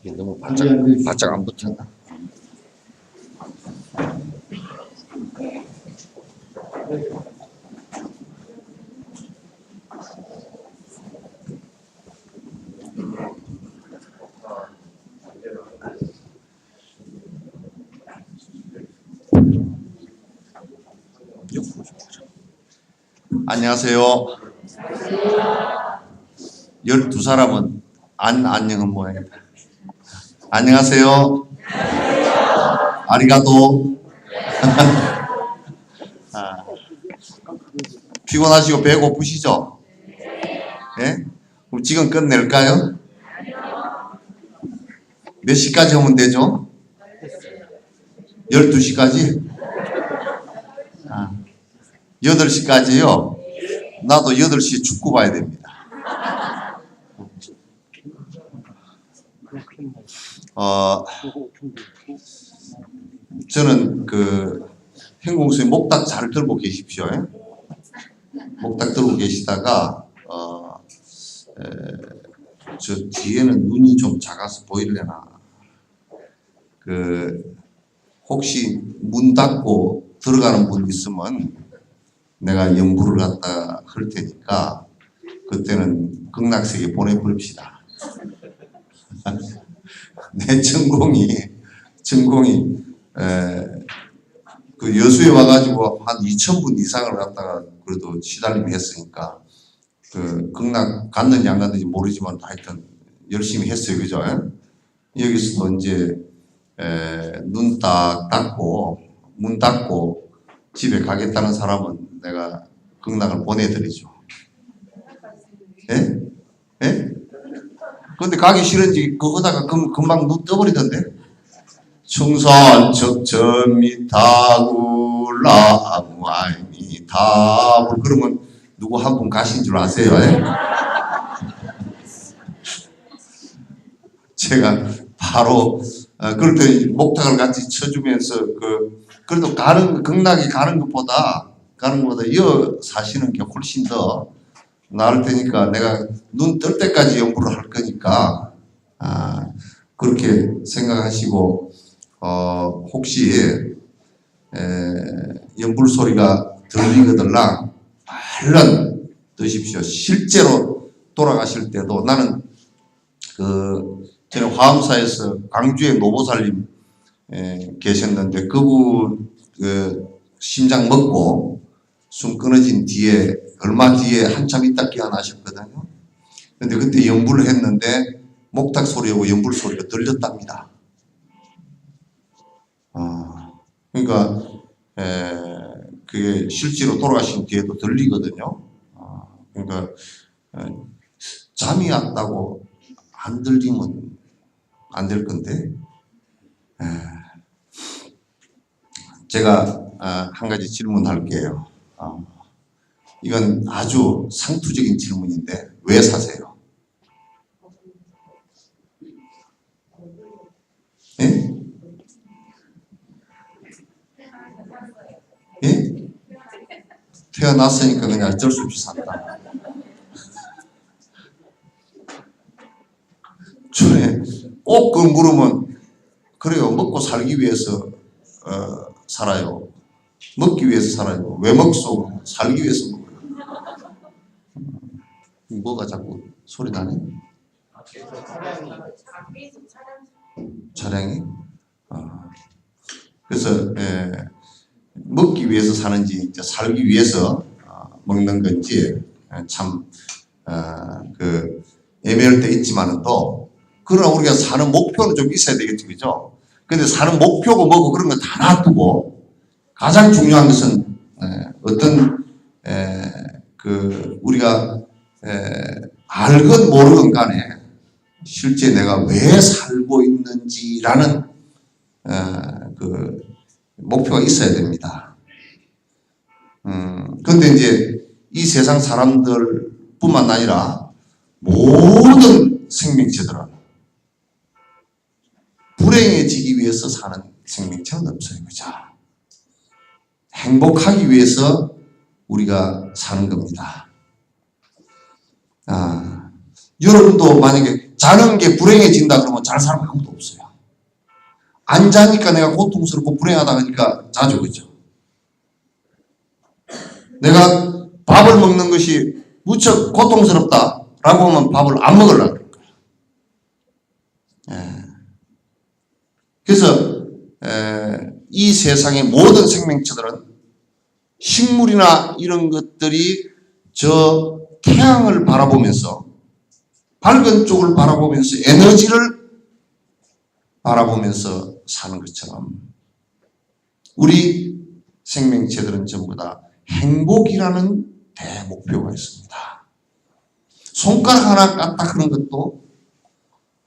이게 너무 바짝 안 붙었나? 안녕하세요. 12사람은 안녕은 뭐예요? 안녕하세요. 아리가또. 피곤하시고 배고프시죠? 예? 그럼 지금 끝낼까요? 몇 시까지 오면 되죠? 12시까지? 8시까지요? 나도 8시에 축구 봐야 됩니다. 저는 행공수의 목탁 잘 들고 계십시오. 예? 목탁 들고 계시다가 저 뒤에는 눈이 좀 작아서 보이려나. 혹시 문 닫고 들어가는 분 있으면 내가 연부를 갖다 할 테니까 그때는 극락세계 보내버립시다. 내 전공이 여수에 와가지고 한 2,000분 이상을 갖다가 그래도 시달림이 했으니까 극락 갔는지 안 갔는지 모르지만 하여튼 열심히 했어요. 그죠? 여기서도 이제 눈 딱 닫고 문 닫고 집에 가겠다는 사람은 내가 극락을 보내드리죠. 예? 예? 근데 가기 싫은지 그거다가 금방 눈 떠버리던데? 충선 척점이 다굴라 아무아이니 다굴 그러면 누구 한 분 가신 줄 아세요? 예? 제가 바로 그럴 때 목탁을 같이 쳐주면서 그래도 극락이 가는 것보다 이어 사시는 게 훨씬 더 나을 테니까 내가 눈 뜰 때까지 연구를 할 거니까 그렇게 생각하시고 혹시 연불 소리가 들리거들랑 얼른 드십시오. 실제로 돌아가실 때도 나는 저는 화엄사에서 광주에 노보살님 계셨는데 그분 심장 먹고 숨 끊어진 뒤에 얼마 뒤에 한참 있다 깨어나셨거든요. 근데 그때 연불을 했는데 목탁 소리하고 연불 소리가 들렸답니다. 그러니까 그게 실제로 돌아가신 뒤에도 들리거든요. 그러니까 잠이 왔다고 안 들리면 안 될 건데 제가 한 가지 질문할게요. 이건 아주 상투적인 질문인데 왜 사세요? 예? 예? 태어났으니까 그냥 어쩔 수 없이 산다. 전에 꼭 물으면 그래요. 먹고 살기 위해서 살아요. 먹기 위해서 살아요. 왜 먹소? 살기 위해서 먹어요. 뭐가 자꾸 소리 나네? 차량이? 그래서 먹기 위해서 사는지 살기 위해서 먹는 건지 참 애매할 때 있지만은 또 그러나 우리가 사는 목표는 좀 있어야 되겠죠, 그죠? 근데 사는 목표고 뭐고 그런 거 다 놔두고 가장 중요한 것은 어떤 우리가 알건 모르건 간에 실제 내가 왜 살고 있는지라는 목표가 있어야 됩니다. 근데 이제 이 세상 사람들뿐만 아니라 모든 생명체들은 불행해지기 위해서 사는 생명체는 없어요. 그죠? 행복하기 위해서 우리가 사는 겁니다. 여러분도 만약에 자는 게 불행해진다 그러면 잘 사람 아무도 없어요. 안 자니까 내가 고통스럽고 불행하다 하니까 자죠. 그죠? 내가 밥을 먹는 것이 무척 고통스럽다라고 하면 밥을 안 먹으려고 그럴 거예요. 예. 그래서 이 세상의 모든 생명체들은 식물이나 이런 것들이 저 태양을 바라보면서 밝은 쪽을 바라보면서 에너지를 바라보면서 사는 것처럼 우리 생명체들은 전부 다 행복이라는 대목표가 있습니다. 손가락 하나 까딱하는 것도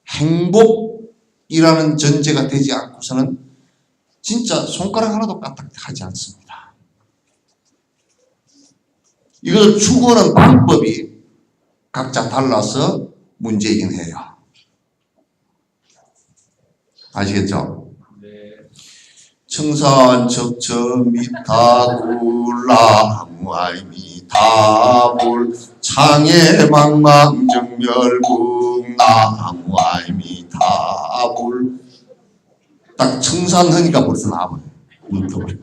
행복이라는 전제가 되지 않고서는 진짜 손가락 하나도 까딱하지 않습니다. 이것을 추구하는 방법이 각자 달라서 문제이긴 해요. 아시겠죠? 네. 청산 척척 미타굴라 무아이미 다불 창에 망망 정멸궁 나무아이미 다불 딱 청산하니까 벌써 나와버려요.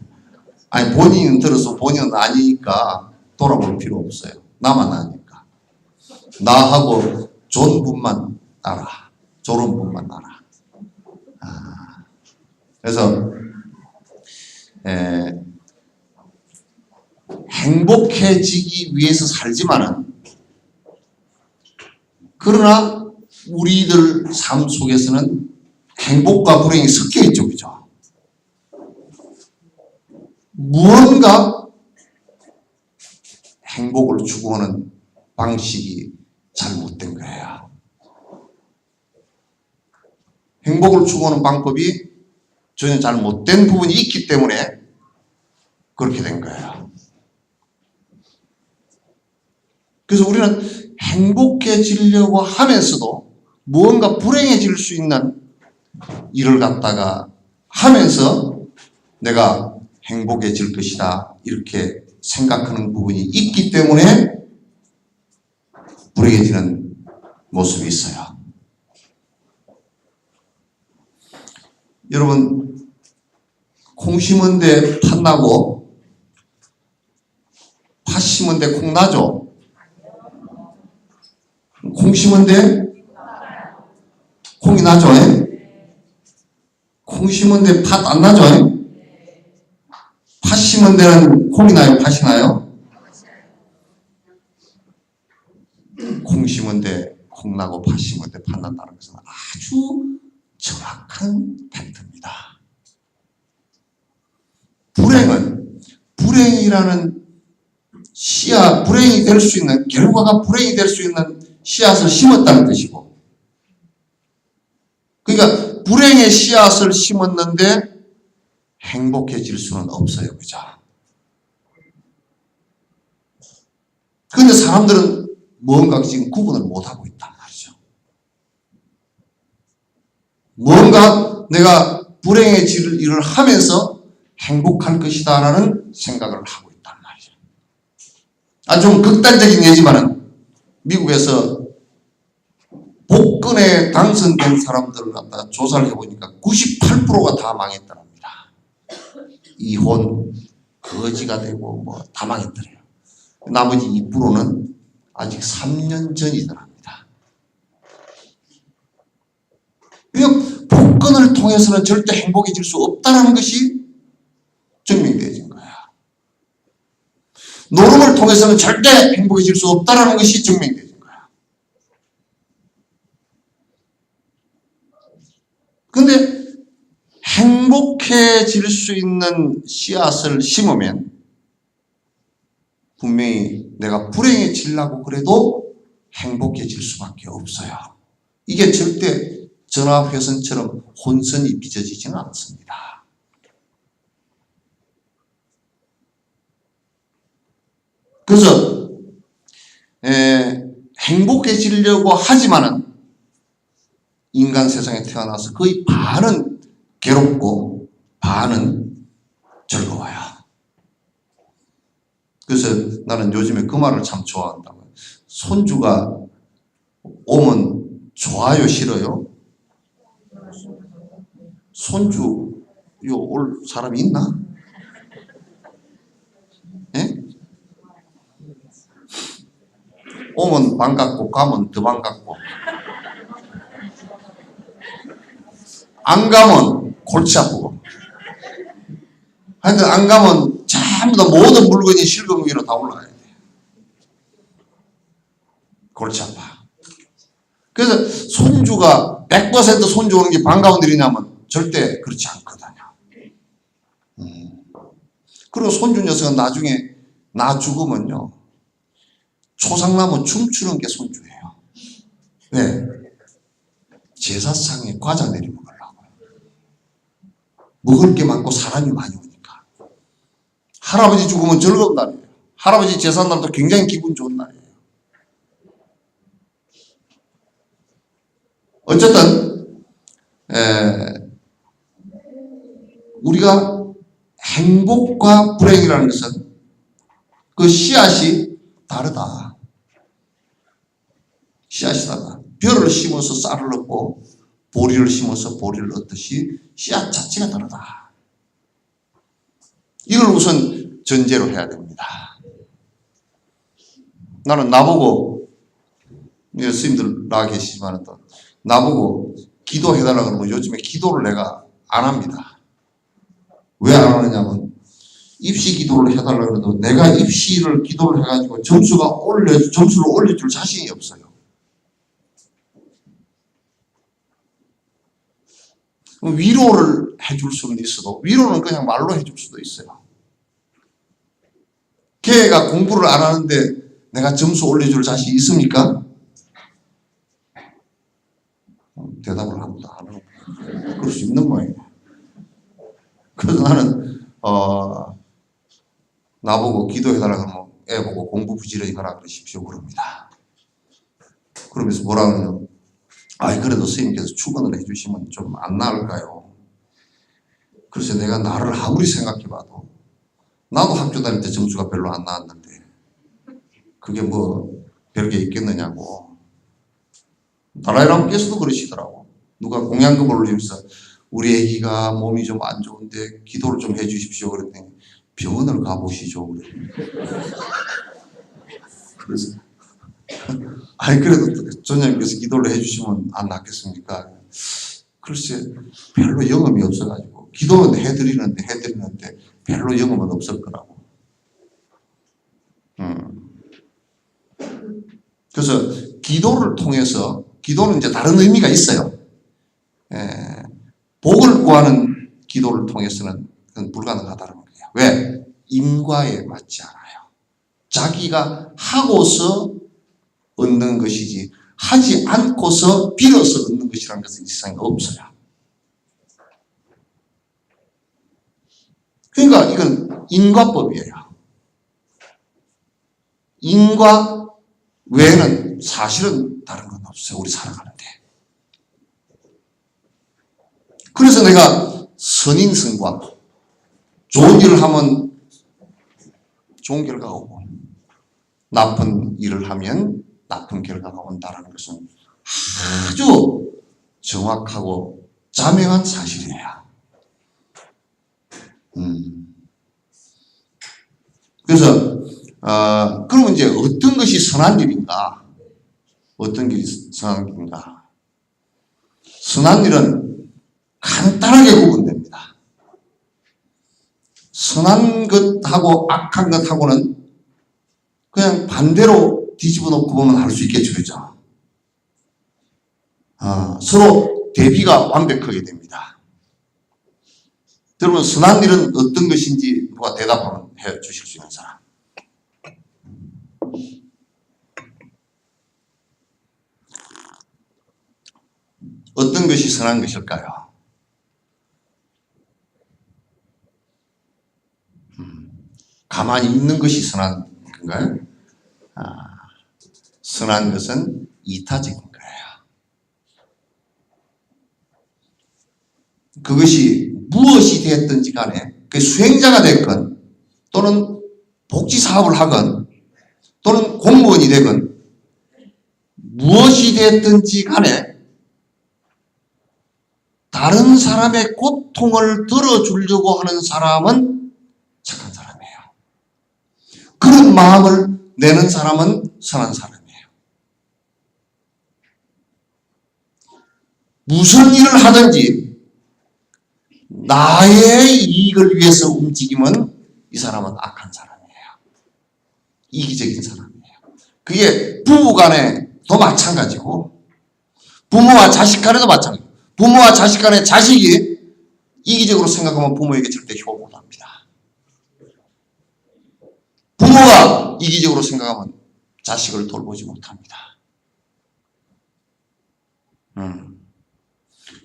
아니 본인은 들어서 본인은 아니니까 돌아볼 필요 없어요. 나만 아니까. 나하고 좋은 분만 알아. 좋은 분만 알아. 그래서 행복해지기 위해서 살지만은 그러나 우리들 삶 속에서는 행복과 불행이 섞여 있죠. 그죠? 무언가 행복을 추구하는 방식이 잘못된 거예요. 행복을 추구하는 방법이 전혀 잘못된 부분이 있기 때문에 그렇게 된 거예요. 그래서 우리는 행복해지려고 하면서도 무언가 불행해질 수 있는 일을 갖다가 하면서 내가 행복해질 것이다 이렇게 생각하는 부분이 있기 때문에 불행해지는 모습이 있어요. 여러분 콩 심은데 팥 나고 팥 심은데 콩 나죠? 콩 심은데 콩이 나죠? 콩 심은데 팥 안 나죠? 팥 심은 데는 콩이 나요? 팥이 나요? 콩 심은 데 콩 나고 팥 심은 데 팥 난다는 것은 아주 정확한 팩트입니다. 불행은 불행이라는 씨앗, 불행이 될 수 있는 결과가 불행이 될 수 있는 씨앗을 심었다는 뜻이고, 그러니까 불행의 씨앗을 심었는데 행복해질 수는 없어요. 그죠? 그런데 사람들은 뭔가 지금 구분을 못하고 있단 말이죠. 뭔가 내가 불행해질 일을 하면서 행복할 것이다 라는 생각을 하고 있단 말이죠. 좀 극단적인 예지만은 미국에서 복권에 당선된 사람들을 갖다가 조사를 해보니까 98%가 다 망했답니다. 이혼, 거지가 되고 뭐 다 망했더래요. 나머지 2%는 아직 3년 전이더랍니다. 그러니까 복권을 통해서는 절대 행복해질 수 없다는 것이 증명되어진 거야. 노름을 통해서는 절대 행복해질 수 없다는 것이 증명되어진 거야. 그런데 행복해질 수 있는 씨앗을 심으면 분명히 내가 불행해지려고 그래도 행복해질 수밖에 없어요. 이게 절대 전화회선처럼 혼선이 빚어지지는 않습니다. 그래서 행복해지려고 하지만은 인간 세상에 태어나서 거의 반은 괴롭고 반은 즐거워요. 그래서 나는 요즘에 그 말을 참 좋아한다. 손주가 오면 좋아요, 싫어요? 손주 올 사람이 있나? 예? 오면 반갑고 가면 더 반갑고 안 가면 골치 아프고 하여튼 안 가면 전부 다 모든 물건이 실금 위로 다 올라가야 돼. 골치 아파. 그래서 손주가 100% 손주 오는 게 반가운 일이냐면 절대 그렇지 않거든요. 그리고 손주 녀석은 나중에 나 죽으면요. 초상나무 춤추는 게 손주예요. 왜? 제사상에 과자 내리 먹으려고. 먹을 게 많고 사람이 많이 오니까. 할아버지 죽으면 즐거운 날이에요. 할아버지 제사날도 굉장히 기분 좋은 날이에요. 어쨌든 우리가 행복과 불행이라는 것은 그 씨앗이 다르다. 씨앗이 다르다. 벼를 심어서 쌀을 얻고 보리를 심어서 보리를 얻듯이 씨앗 자체가 다르다. 이걸 우선 전제로 해야 됩니다. 나는 나보고 스님들 나와 계시지만 또 나보고 기도해달라고 그러면 요즘에 기도를 내가 안 합니다. 왜 안 하느냐면 입시 기도를 해달라고 해도 내가 입시를 기도를 해가지고 점수를 올려줄 자신이 없어요. 위로를 해줄 수는 있어도 위로는 그냥 말로 해줄 수도 있어요. 걔가 공부를 안 하는데 내가 점수 올려줄 자신이 있습니까? 대답을 아무도 안 하고 그럴 수 있는 모양이에요. 그래서 나는 나보고 기도해달라 그러면 애 보고 공부 부지런히 하라 그러십시오 그럽니다. 그러면서 뭐라 그러냐면 그래도 스님께서 축원을 해주시면 좀 안 나을까요? 그래서 내가 나를 아무리 생각해봐도 나도 학교 다닐 때 점수가 별로 안 나왔는데 그게 뭐 별게 있겠느냐고. 달라이라마께서도 그러시더라고. 누가 공양금을 올리면서 우리 애기가 몸이 좀 안 좋은데 기도를 좀 해주십시오 그랬더니 병원을 가보시죠 그래. 그래서 그래도 전장님께서 기도를 해주시면 안 낫겠습니까? 글쎄 별로 영험이 없어가지고 기도는 해드리는데 별로 영험은 없을 거라고. 그래서 기도를 통해서 기도는 이제 다른 의미가 있어요. 복을 구하는 기도를 통해서는 그건 불가능하다는 거예요. 왜? 인과에 맞지 않아요. 자기가 하고서 얻는 것이지 하지 않고서 빌어서 얻는 것이라는 것은 이 세상에 없어요. 그러니까 이건 인과법이에요. 인과 외에는 사실은 다른 건 없어요. 우리 살아가는데. 그래서 내가 선인성과 좋은 일을 하면 좋은 결과가 오고 나쁜 일을 하면 나쁜 결과가 온다는 것은 아주 정확하고 자명한 사실이에요. 그래서 그러면 이제 어떤 것이 선한 일인가? 어떤 길이 선한 일인가? 선한 일은 간단하게 구분됩니다. 선한 것하고 악한 것하고는 그냥 반대로 뒤집어 놓고 보면 알 수 있겠죠. 그죠? 서로 대비가 완벽하게 됩니다. 여러분, 선한 일은 어떤 것인지 누가 대답하면 해 주실 수 있는 사람. 어떤 것이 선한 것일까요? 가만히 있는 것이 선한 건가요? 선한 것은 이타적인 거예요. 그것이 무엇이 되었든지 간에 그 수행자가 됐건 또는 복지사업을 하건 또는 공무원이 되건 무엇이 되었든지 간에 다른 사람의 고통을 들어주려고 하는 사람은 착한 사람이에요. 그런 마음을 내는 사람은 선한 사람이에요. 무슨 일을 하든지 나의 이익을 위해서 움직이면 이 사람은 악한 사람이에요. 이기적인 사람이에요. 그게 부부간에도 마찬가지고 부모와 자식 간에도 마찬가지고 부모와 자식 간에 자식이 이기적으로 생각하면 부모에게 절대 효 못합니다. 부모가 이기적으로 생각하면 자식을 돌보지 못합니다.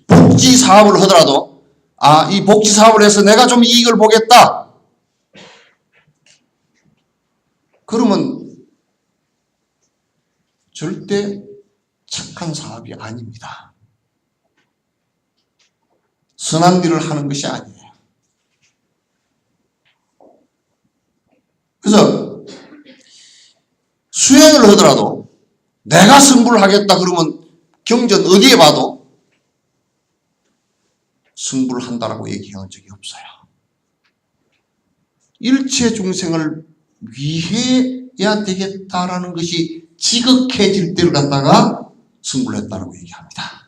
복지 사업을 하더라도 이 복지 사업을 해서 내가 좀 이익을 보겠다. 그러면 절대 착한 사업이 아닙니다. 선한 일을 하는 것이 아니에요. 그래서 수행을 하더라도 내가 승부를 하겠다 그러면 경전 어디에 봐도 승부를 한다라고 얘기한 적이 없어요. 일체 중생을 위해야 되겠다라는 것이 지극해질 때를 갖다가 승부를 했다라고 얘기합니다.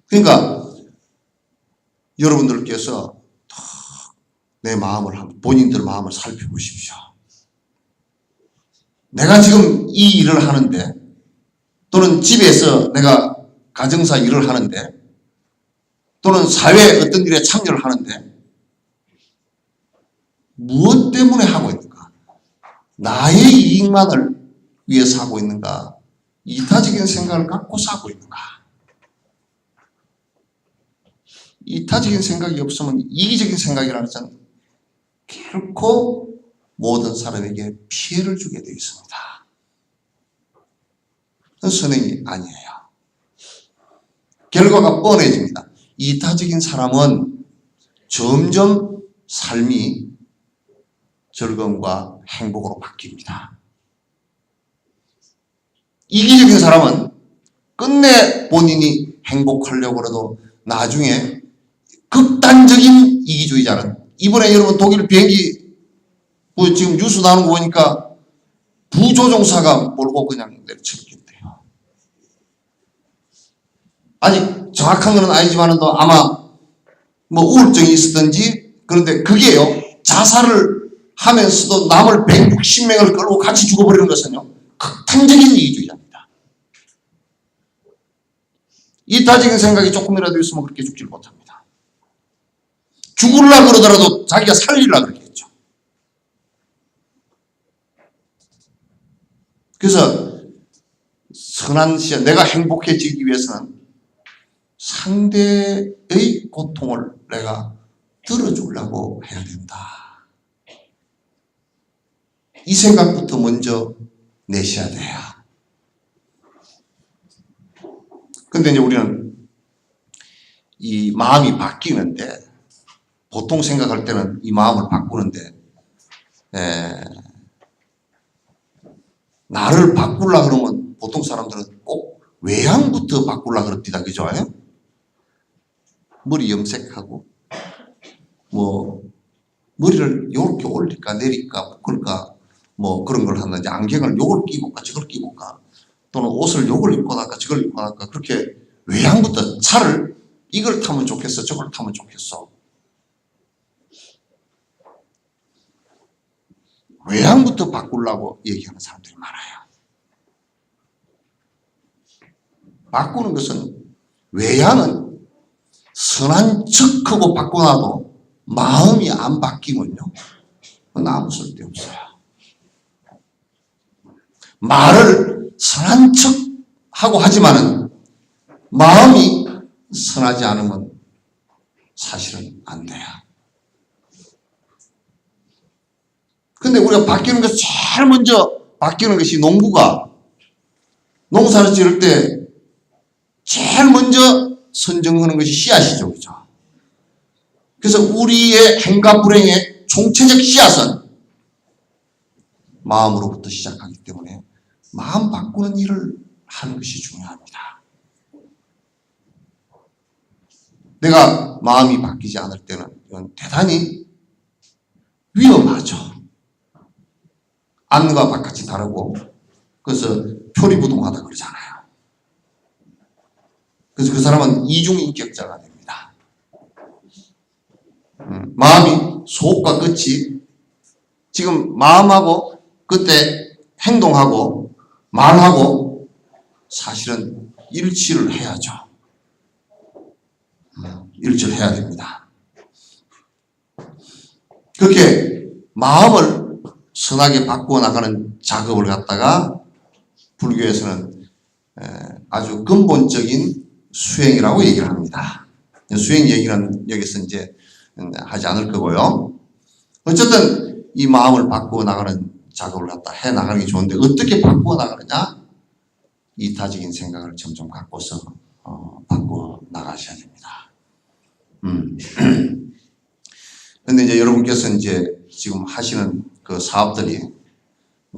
그러니까 여러분들께서 내 마음을 본인들 마음을 살펴보십시오. 내가 지금 이 일을 하는데 또는 집에서 내가 가정사 일을 하는데 또는 사회 어떤 일에 참여를 하는데 무엇 때문에 하고 있는가? 나의 이익만을 위해서 하고 있는가? 이타적인 생각을 갖고서 하고 있는가? 이타적인 생각이 없으면 이기적인 생각이라는 것은 결코 모든 사람에게 피해를 주게 되어 있습니다. 선행이 아니에요. 결과가 뻔해집니다. 이타적인 사람은 점점 삶이 즐거움과 행복으로 바뀝니다. 이기적인 사람은 끝내 본인이 행복하려고 해도 나중에 극단적인 이기주의자는 이번에 여러분 독일 비행기 지금 뉴스 나오는 거 보니까 부조종사가 몰고 그냥 내려쳤겠대요. 아직 정확한 건 아니지만 아마 뭐 우울증이 있었든지 그런데 그게요 자살을 하면서도 남을 160명을 끌고 같이 죽어버리는 것은요 극단적인 이기주의자입니다. 이타적인 생각이 조금이라도 있으면 그렇게 죽질 못합니다. 죽으려고 그러더라도 자기가 살리려고 그러겠죠. 그래서 선한 시야 내가 행복해지기 위해서는 상대의 고통을 내가 들어주려고 해야 된다. 이 생각부터 먼저 내셔야 돼요. 근데 이제 우리는 이 마음이 바뀌는데 보통 생각할 때는 이 마음을 바꾸는데 나를 바꾸려고 그러면 보통 사람들은 꼭 외향부터 바꾸려고 그럽니다. 그죠? 머리 염색하고 뭐 머리를 요렇게 올릴까 내릴까 묶을까 뭐 그런 걸 하는데 안경을 요걸 끼고 가 저걸 끼고 가 또는 옷을 요걸 입고 나가 저걸 입고 나가 그렇게 외향부터 차를 이걸 타면 좋겠어 저걸 타면 좋겠어 외향부터 바꾸려고 얘기하는 사람들이 많아요. 바꾸는 것은 외향은 선한 척하고 바꿔놔도 마음이 안 바뀌면요 그건 아무 쓸데없어요. 말을 선한 척하고 하지만은 마음이 선하지 않으면 사실은 안 돼요. 근데 우리가 바뀌는 것이 제일 먼저 바뀌는 것이 농부가 농사를 지을 때 제일 먼저 선정하는 것이 씨앗이죠. 그죠? 그래서 우리의 행과 불행의 총체적 씨앗은 마음으로부터 시작하기 때문에 마음 바꾸는 일을 하는 것이 중요합니다. 내가 마음이 바뀌지 않을 때는 이건 대단히 위험하죠. 안과 바깥이 다르고, 그래서 표리부동하다 그러잖아요. 그래서 그 사람은 이중인격자가 됩니다. 마음이 속과 끝이 지금 마음하고 그때 행동하고 말하고 사실은 일치를 해야죠. 일치를 해야 됩니다. 그렇게 마음을 선하게 바꾸어 나가는 작업을 갖다가 불교에서는 아주 근본적인 수행이라고 얘기를 합니다. 수행 얘기는 여기서 이제 하지 않을 거고요. 어쨌든 이 마음을 바꾸어 나가는 작업을 갖다 해 나가는 게 좋은데 어떻게 바꾸어 나가느냐? 이타적인 생각을 점점 갖고서 바꾸어 나가셔야 됩니다. 근데 이제 여러분께서 이제 지금 하시는 그 사업들이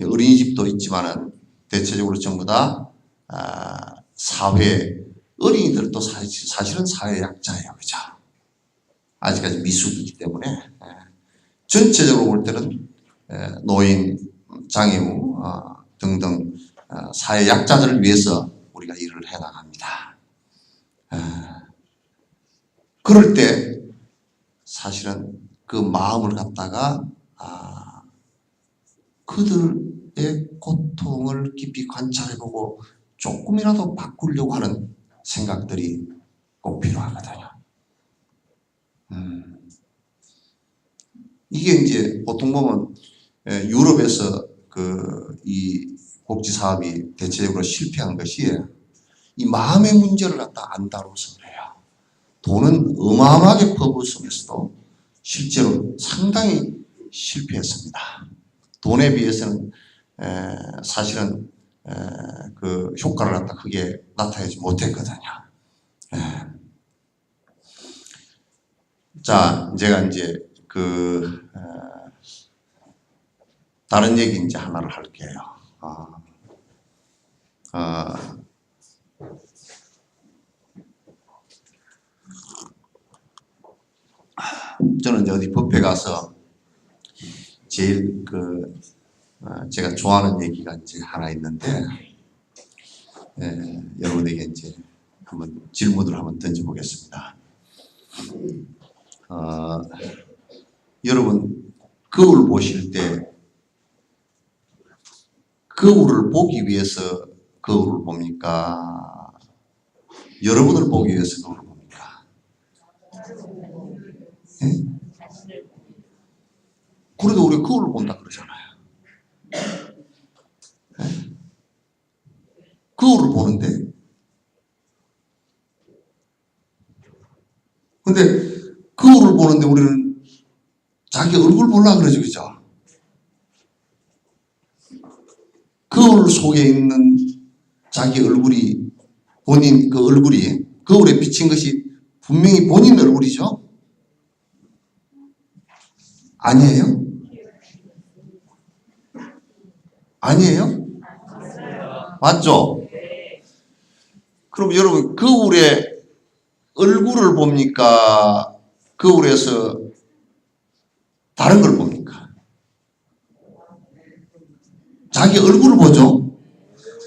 어린이집도 있지만은 대체적으로 전부 다 사회 어린이들도 사실은 사회 약자예요, 그죠? 아직까지 미숙이기 때문에 전체적으로 볼 때는 노인, 장애우 등등 사회 약자들을 위해서 우리가 일을 해 나갑니다. 그럴 때 사실은 그 마음을 갖다가 그들의 고통을 깊이 관찰해보고 조금이라도 바꾸려고 하는 생각들이 꼭 필요하거든요. 이게 이제 보통 보면 유럽에서 이 복지 사업이 대체적으로 실패한 것이 이 마음의 문제를 갖다 안 다뤄서 그래요. 돈은 어마어마하게 퍼부으면서도 실제로 상당히 실패했습니다. 돈에 비해서는 사실은 그 효과를 갖다 크게 나타내지 못했거든요. 자, 제가 이제 다른 얘기 이제 하나를 할게요. 저는 이제 어디 뷔페 가서 제일 제가 좋아하는 얘기가 이제 하나 있는데, 여러분에게 이제 한번 질문을 한번 던져보겠습니다. 여러분, 거울 보실 때 거울을 보기 위해서 거울을 봅니까? 여러분을 보기 위해서 거울을 봅니까? 네? 그래도 우리 거울을 본다 그러잖아요. 네? 거울을 보는데, 근데 거울을 보는데 우리는 자기 얼굴 보려고 그러죠, 그죠? 거울 속에 있는 자기 얼굴이 본인 그 얼굴이 거울에 비친 것이 분명히 본인 얼굴이죠? 아니에요? 아니에요? 맞죠? 그럼 여러분 거울에 얼굴을 봅니까? 거울에서 다른 걸 봅니까? 자기 얼굴을 보죠?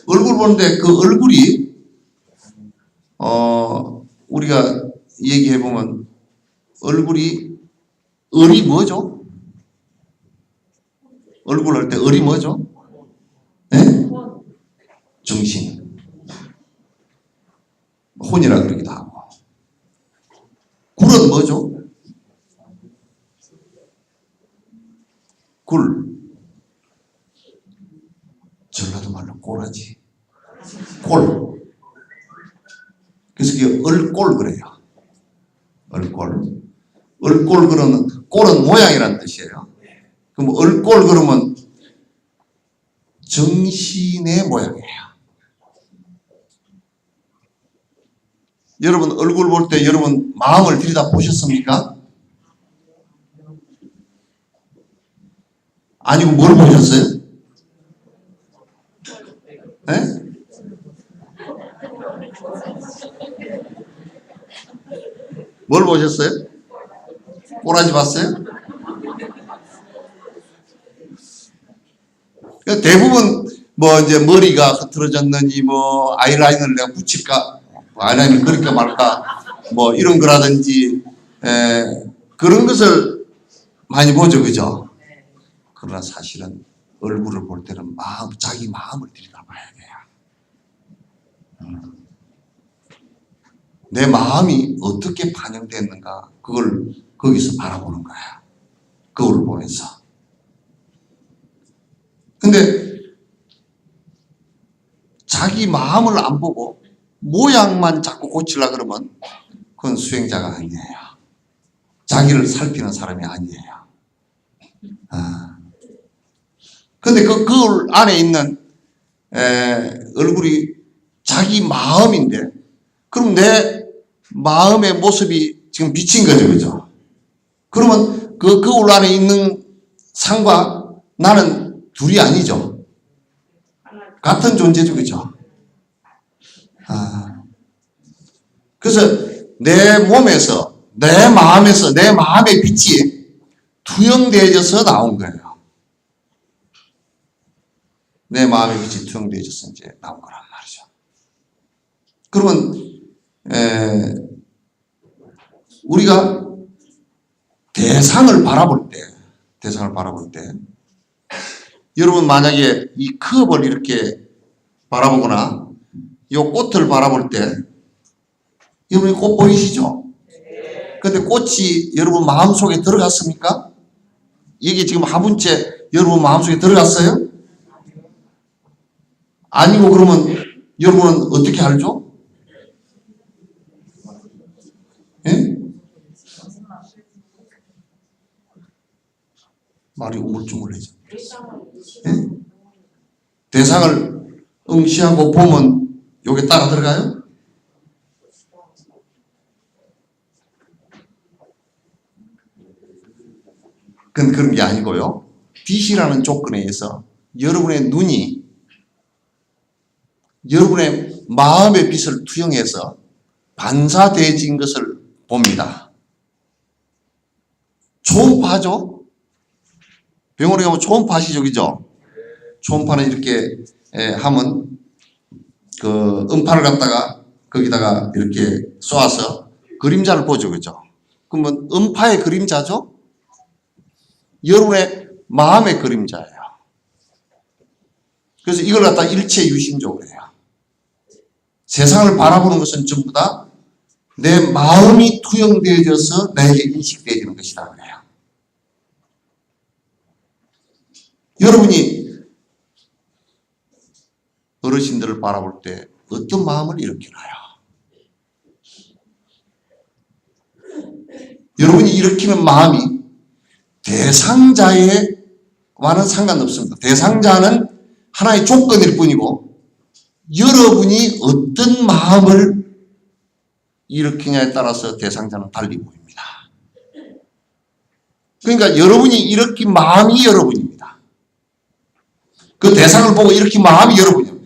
얼굴 보는데 그 얼굴이 우리가 얘기해보면 얼굴이 을이 뭐죠? 얼굴 할 때 을이 뭐죠? 네? 정신. 혼이라 그러기도 하고. 굴은 뭐죠? 굴. 전라도 말로 꼬라지. 꼴. 그래서 그게 얼꼴 그래요. 얼꼴. 얼꼴 그러면 꼴은 모양이라는 뜻이에요. 그럼 얼꼴 그러면 정신의 모양이에요. 여러분 얼굴 볼 때 여러분 마음을 들여다 보셨습니까? 아니고 뭘 보셨어요? 네? 뭘 보셨어요? 꼬라지 봤어요? 대부분 뭐 이제 머리가 흐트러졌느니 뭐 아이라인을 내가 붙일까, 아이라인을 그릴까 말까 뭐 이런 거라든지 그런 것을 많이 보죠, 그죠? 그러나 사실은 얼굴을 볼 때는 자기 마음을 들여다봐야 돼요. 내 마음이 어떻게 반영됐는가 그걸 거기서 바라보는 거야. 거울을 보면서. 근데 자기 마음을 안 보고 모양만 자꾸 고치려고 그러면 그건 수행자가 아니에요. 자기를 살피는 사람이 아니에요. 근데 그 거울 안에 있는 얼굴이 자기 마음인데 그럼 내 마음의 모습이 지금 비친 거죠, 그죠? 그러면 그 거울 안에 있는 상과 나는 둘이 아니죠. 같은 존재죠, 그죠? 그래서 내 몸에서, 내 마음에서, 내 마음의 빛이 투영되어져서 나온 거예요. 내 마음의 빛이 투영되어져서 이제 나온 거란 말이죠. 그러면, 우리가 대상을 바라볼 때, 여러분 만약에 이 컵을 이렇게 바라보거나 이 꽃을 바라볼 때 여러분이 꽃 보이시죠? 근데 꽃이 여러분 마음속에 들어갔습니까? 이게 지금 화분째 여러분 마음속에 들어갔어요? 아니고 그러면 여러분은 어떻게 알죠? 예? 말이 우물쭈물해져. 예? 대상을 응시하고 보면 요게 따라 들어가요? 그런 게 아니고요. 빛이라는 조건에 의해서 여러분의 눈이 여러분의 마음의 빛을 투영해서 반사되어진 것을 봅니다. 초음파죠? 병원에 가면 초음파 아시죠? 그죠? 초음파는 이렇게 하면 그 음파를 갖다가 거기다가 이렇게 쏘아서 그림자를 보죠. 그죠? 그러면 음파의 그림자죠? 여러분의 마음의 그림자예요. 그래서 이걸 갖다 일체유심적으로 해요. 세상을 바라보는 것은 전부 다 내 마음이 투영되어져서 나에게 인식되어지는 것이다 그래요. 여러분이 어르신들을 바라볼 때 어떤 마음을 일으키나요? 여러분이 일으키는 마음이 대상자와는 상관없습니다. 대상자는 하나의 조건일 뿐이고 여러분이 어떤 마음을 일으키냐에 따라서 대상자는 달리 보입니다. 그러니까 여러분이 일으킨 마음이 여러분입니다. 그 대상을 보고 일으킨 마음이 여러분이에요.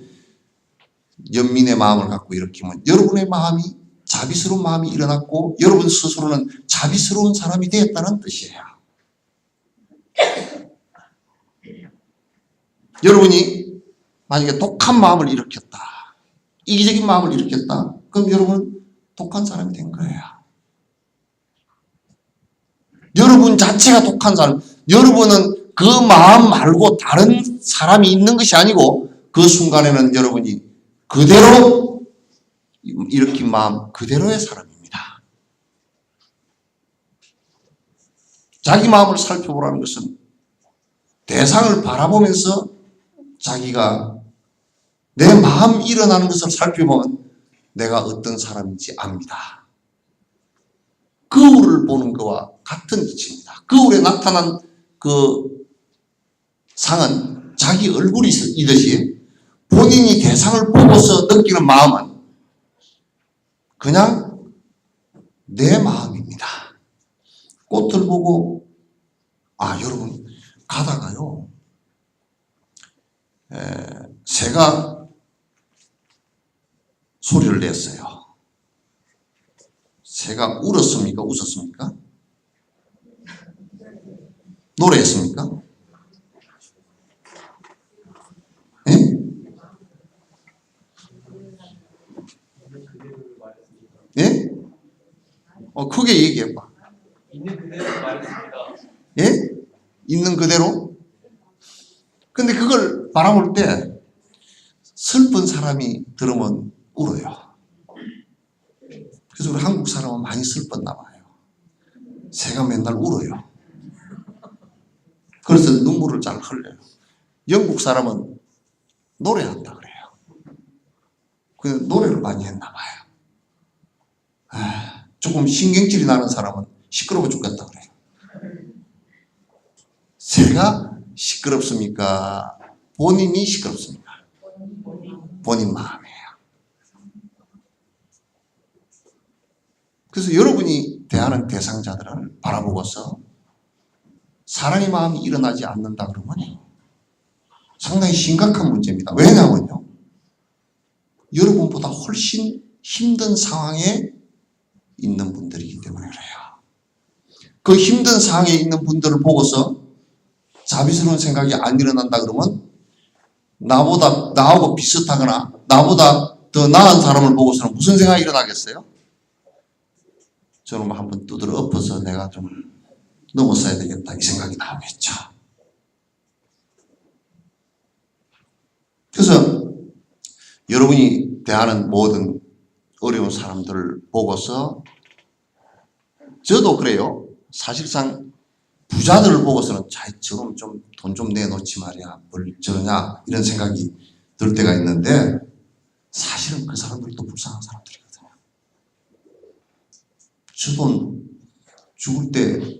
연민의 마음을 갖고 일으키면 여러분의 마음이 자비스러운 마음이 일어났고 여러분 스스로는 자비스러운 사람이 되었다는 뜻이에요. 여러분이 만약에 독한 마음을 일으켰다, 이기적인 마음을 일으켰다, 그럼 여러분은 독한 사람이 된 거예요. 여러분 자체가 독한 사람, 여러분은 그 마음 말고 다른 사람이 있는 것이 아니고 그 순간에는 여러분이 그대로 일으킨 마음 그대로의 사람입니다. 자기 마음을 살펴보라는 것은 대상을 바라보면서 자기가 내 마음 일어나는 것을 살펴보면 내가 어떤 사람인지 압니다. 거울을 보는 것과 같은 이치입니다. 거울에 나타난 그 상은 자기 얼굴이듯이 본인이 대상을 보고서 느끼는 마음은 그냥 내 마음입니다. 꽃을 보고 여러분 가다가요 새가 소리를 냈어요. 새가 울었습니까? 웃었습니까? 노래했습니까? 예? 예? 크게 얘기해봐. 있는 그대로 말했습니다. 예? 있는 그대로? 근데 그걸 바라볼 때 슬픈 사람이 들으면 울어요. 그래서 우리 한국 사람은 많이 슬펐나 봐요. 새가 맨날 울어요. 그래서 눈물을 잘 흘려요. 영국 사람은 노래한다 그래요. 그 노래를 많이 했나 봐요. 조금 신경질이 나는 사람은 시끄러워 죽겠다 그래요. 새가 시끄럽습니까? 본인이 시끄럽습니까? 본인 마음이에요. 그래서 여러분이 대하는 대상자들을 바라보고서 사랑의 마음이 일어나지 않는다 그러면 상당히 심각한 문제입니다. 왜냐하면요, 여러분보다 훨씬 힘든 상황에 있는 분들이기 때문에 그래요. 그 힘든 상황에 있는 분들을 보고서 자비스러운 생각이 안 일어난다 그러면 나하고 비슷하거나 나보다 더 나은 사람을 보고서는 무슨 생각이 일어나겠어요? 저는 한번 두드려 엎어서 내가 좀 넘어서야 되겠다 이 생각이 나오겠죠. 그래서 여러분이 대하는 모든 어려운 사람들을 보고서 저도 그래요. 사실상 부자들을 보고서는 저럼 좀 돈 좀 내놓지 말이야. 뭘 저러냐 이런 생각이 들 때가 있는데 사실은 그 사람들도 불쌍한 사람들이거든요. 저 돈 죽을 때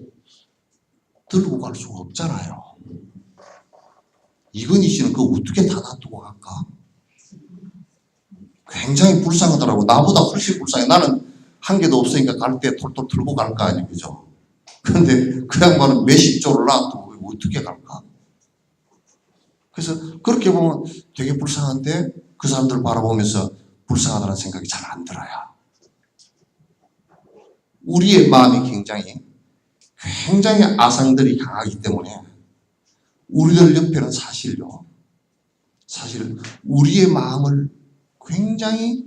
들고 갈 수가 없잖아요. 이건희 씨는 그거 어떻게 다 놔두고 갈까? 굉장히 불쌍하더라고. 나보다 훨씬 불쌍해. 나는 한 개도 없으니까 갈 때 톨톨 들고 갈 거 아니에요. 그죠? 그런데 그 양반은 몇십 조를 놔두고 어떻게 갈까? 그래서 그렇게 보면 되게 불쌍한데 그 사람들을 바라보면서 불쌍하다는 생각이 잘 안 들어요. 우리의 마음이 굉장히 아상들이 강하기 때문에 우리들 옆에는 사실 우리의 마음을 굉장히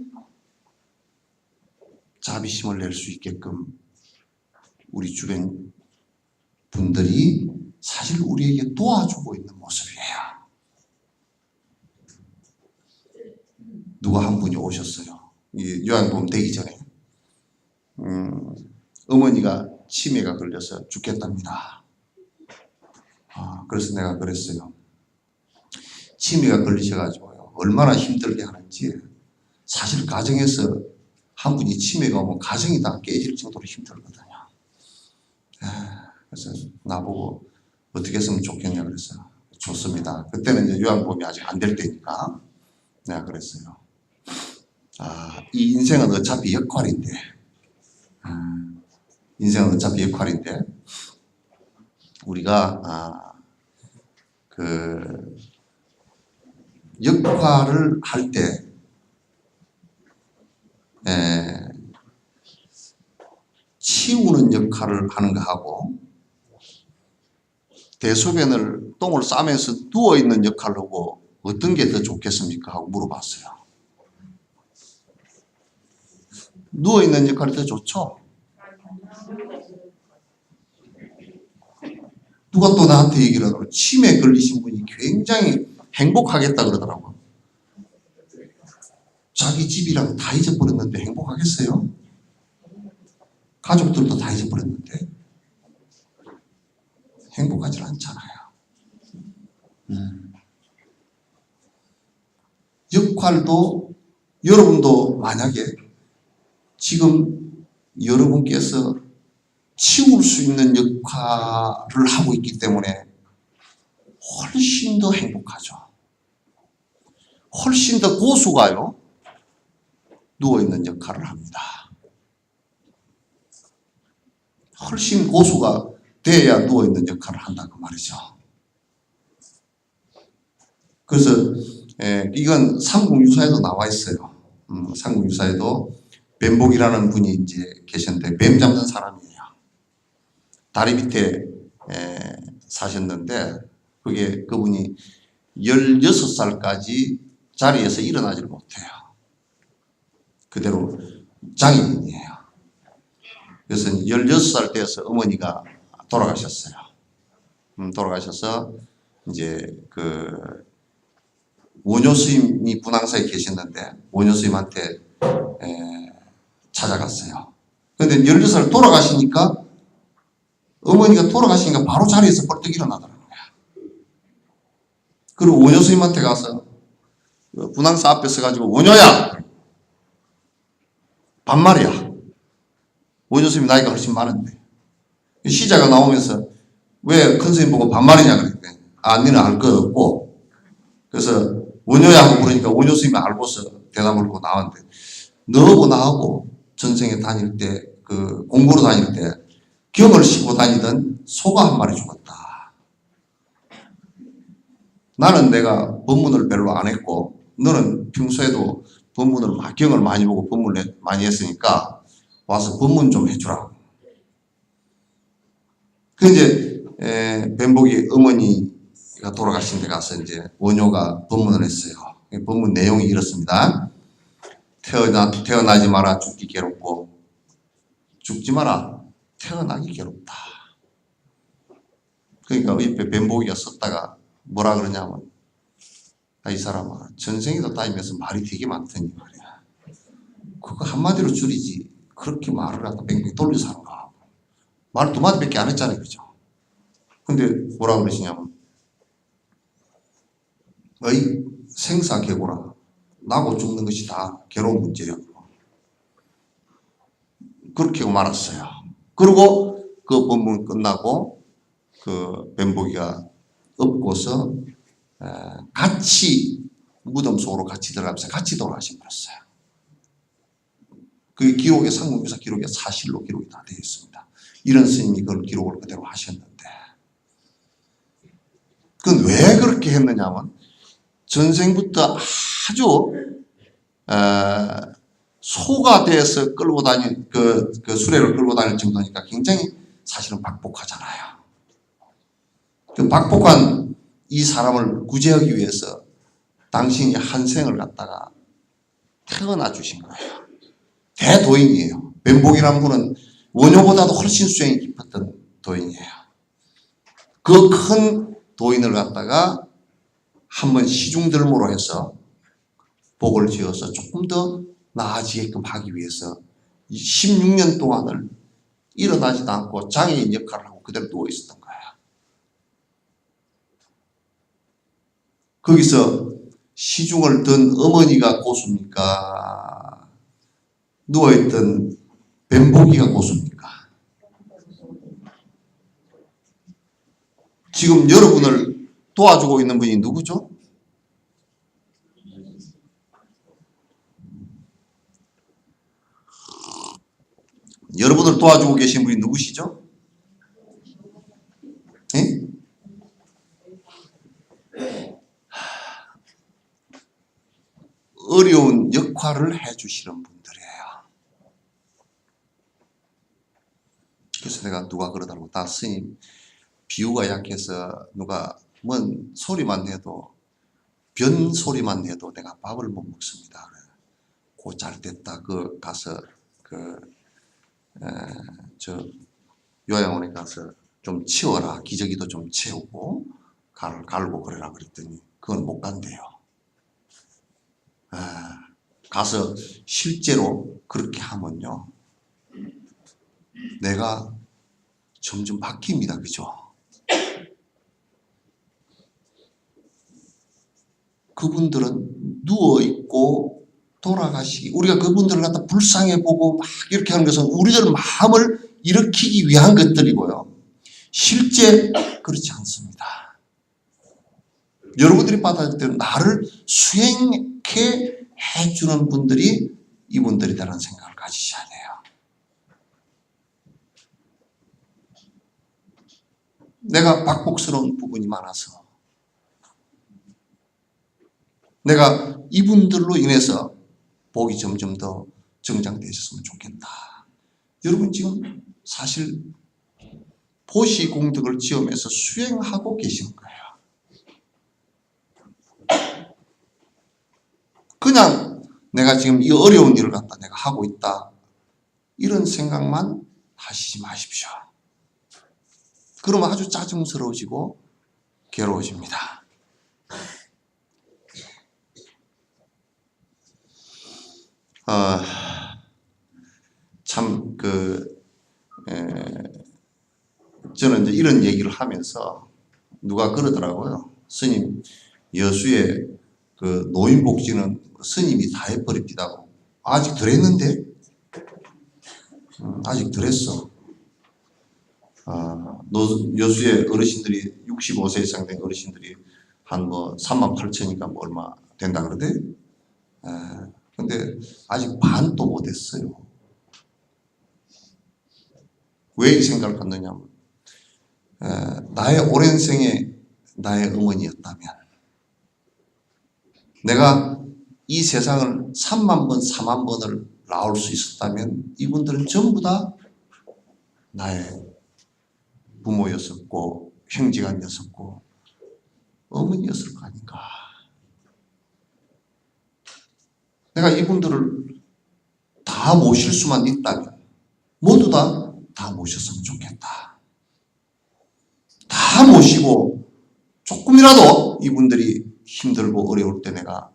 자비심을 낼 수 있게끔 우리 주변 분들이 사실 우리에게 도와주고 있는 모습이에요. 누가 한 분이 오셨어요. 요양보험 되기 전에 어머니가 치매가 걸려서 죽겠답니다. 그래서 내가 그랬어요. 치매가 걸리셔가지고요. 얼마나 힘들게 하는지. 사실 가정에서 한 분이 치매가 오면 가정이 다 깨질 정도로 힘들거든요. 그래서 나보고 어떻게 했으면 좋겠냐 그랬어요. 좋습니다. 그때는 이제 요양보험이 아직 안 될 때니까 내가 그랬어요. 이 인생은 어차피 역할인데, 우리가 그 역할을 할 때 치우는 역할을 하는 거하고 대소변을 똥을 싸면서 누워있는 역할을 하고 어떤 게 더 좋겠습니까? 하고 물어봤어요. 누워있는 역할이 더 좋죠? 누가 또 나한테 얘기를 하더라고요. 치매 걸리신 분이 굉장히 행복하겠다 그러더라고요. 자기 집이랑 다 잊어버렸는데 행복하겠어요? 가족들도 다 잊어버렸는데 행복하지 않잖아요. 역할도 여러분도 만약에 지금 여러분께서 치울 수 있는 역할을 하고 있기 때문에 훨씬 더 행복하죠. 훨씬 더 고수가요. 누워있는 역할을 합니다. 훨씬 고수가 돼야 누워있는 역할을 한다고 말이죠. 그래서 이건 삼국유사에도 나와 있어요. 삼국유사에도 뱀복이라는 분이 이제 계셨는데 뱀 잡는 사람이에요. 다리 밑에 사셨는데 그분이 16살까지 자리에서 일어나지를 못해요. 그대로 장애인이에요. 그래서 16살 때에서 어머니가 돌아가셨어요. 돌아가셔서 이제 원효 스님이 분황사에 계셨는데 원효 스님한테 찾아갔어요. 그런데 16살 돌아가시니까 어머니가 돌아가시니까 바로 자리에서 벌떡 일어나더라고요. 그리고 원효 스님한테 가서 분황사 앞에 서가지고 원효야 반말이야. 원효 스님이 나이가 훨씬 많은데 시자가 나오면서 왜 큰 스님 보고 반말이냐 그랬더니 니는 알 거 없고 그래서 원효야 하고 부르니까 원효 스님이 알고서 대답을 하고 나왔는데 너하고 나하고 전생에 다닐 때 공부로 다닐 때 경을 싣고 다니던 소가 한 마리 죽었다. 나는 내가 법문을 별로 안 했고 너는 평소에도 경을 많이 보고 법문을 많이 했으니까 와서 법문 좀 해주라. 그 이제 뱀복이 어머니가 돌아가신 데 가서 이제 원효가 법문을 했어요. 법문 내용이 이렇습니다. 태어나지 마라 죽기 괴롭고 죽지 마라 태어나기 괴롭다. 그러니까 옆에 뱀복이가 섰다가 뭐라 그러냐면 이 사람아 전생에도 다니면서 말이 되게 많더니 말이야. 그거 한마디로 줄이지 그렇게 말을 갖다 뺑뺑 돌려서 하는가. 말 두 마디밖에 안 했잖아요. 그죠? 근데 뭐라 그러시냐면 생사계고라. 나고 죽는 것이 다 괴로운 문제야. 그렇게 말았어요. 그리고 그 법문 끝나고 뱀복이가 업고서 같이 무덤 속으로 같이 들어가면서 같이 돌아가신 거였어요. 그 기록에 상문교사 기록에 사실로 기록이 다 되어 있습니다. 이런 스님이 그걸 기록을 그대로 하셨는데 그건 왜 그렇게 했느냐면 전생부터 아주 소가 돼서 끌고 다닐 그 수레를 끌고 다닐 정도니까 굉장히 사실은 박복하잖아요. 그 박복한 이 사람을 구제하기 위해서 당신이 한 생을 갖다가 태어나 주신 거예요. 대도인이에요. 뱀복이라는 분은 원효보다도 훨씬 수행이 깊었던 도인이에요. 그 큰 도인을 갖다가 한번 시중들모로 해서 복을 지어서 조금 더 나아지게끔 하기 위해서 16년 동안을 일어나지도 않고 장애인 역할을 하고 그대로 누워 있었던 거예요. 거기서 시중을 든 어머니가 고수입니까? 누워있던 뱀복이가 고수입니까? 지금 여러분을 도와주고 있는 분이 누구죠? 여러분을 도와주고 계신 분이 누구시죠? 네? 어려운 역할을 해주시는 분들이에요. 그래서 내가 누가 그러더라고. 나 스님 비유가 약해서 누가 뭔 소리만 내도 변 소리만 내도 내가 밥을 못 먹습니다. 고 잘 됐다. 가서 요양원에 가서 좀 치워라. 기저귀도 좀 채우고 갈고 그래라 그랬더니 그건 못 간대요. 가서 실제로 그렇게 하면요. 내가 점점 바뀝니다. 그죠? 그분들은 누워있고 돌아가시기, 우리가 그분들을 갖다 불쌍해 보고 막 이렇게 하는 것은 우리들 마음을 일으키기 위한 것들이고요. 실제 그렇지 않습니다. 여러분들이 받아들일 때는 나를 수행케 해주는 분들이 이분들이라는 생각을 가지셔야 돼요. 내가 박복스러운 부분이 많아서 내가 이분들로 인해서 복이 점점 더 정장되셨으면 좋겠다. 여러분 지금 사실 보시 공덕을 지으면서 수행하고 계시는 거예요. 그냥 내가 지금 이 어려운 일을 갖다 내가 하고 있다. 이런 생각만 하시지 마십시오. 그러면 아주 짜증스러워지고 괴로워집니다. 참 저는 이제 이런 얘기를 하면서 누가 그러더라고요. 스님, 여수의 그 노인복지는 스님이 다 해버립니다고. 아직 덜 했는데? 아직 덜 했어. 여수의 어르신들이 65세 이상 된 어르신들이 한 뭐 38,000이니까 뭐 얼마 된다 그러대? 근데 아직 반도 못 했어요. 왜 이 생각을 갖느냐면 나의 오랜 생에 나의 어머니였다면 내가 이 세상을 3만 번, 4만 번을 나올 수 있었다면 이분들은 전부 다 나의 부모였었고 형제간이었었고 어머니였을 거 아닌가. 내가 이분들을 다 모실 수만 있다면 모두 다 모셨으면 좋겠다. 다 모시고 조금이라도 이분들이 힘들고 어려울 때 내가